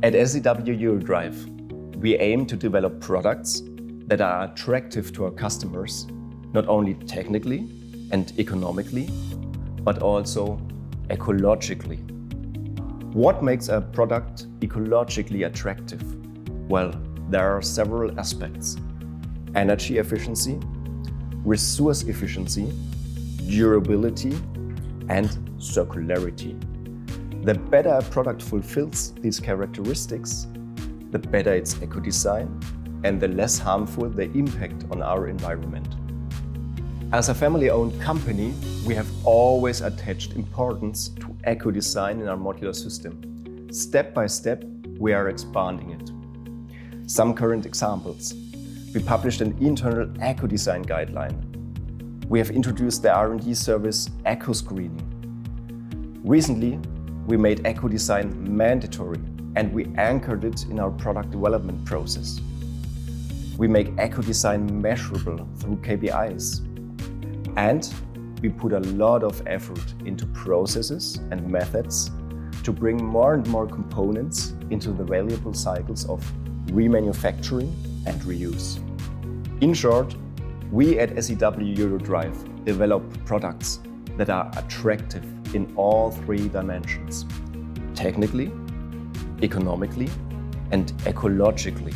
At SEW Eurodrive, we aim to develop products that are attractive to our customers, not only technically and economically, but also ecologically. What makes a product ecologically attractive? Well, there are several aspects: energy efficiency, resource efficiency, durability, and circularity. The better a product fulfills these characteristics, the better its eco-design and the less harmful the impact on our environment. As a family-owned company, we have always attached importance to eco-design in our modular system. Step by step, we are expanding it. Some current examples: we published an internal eco-design guideline. We have introduced the R&D service eco-screening. Recently, we made eco-design mandatory and we anchored it in our product development process. We make eco-design measurable through KPIs. And we put a lot of effort into processes and methods to bring more and more components into the valuable cycles of remanufacturing and reuse. In short, we at SEW Eurodrive develop products that are attractive in all three dimensions: technically, economically, and ecologically.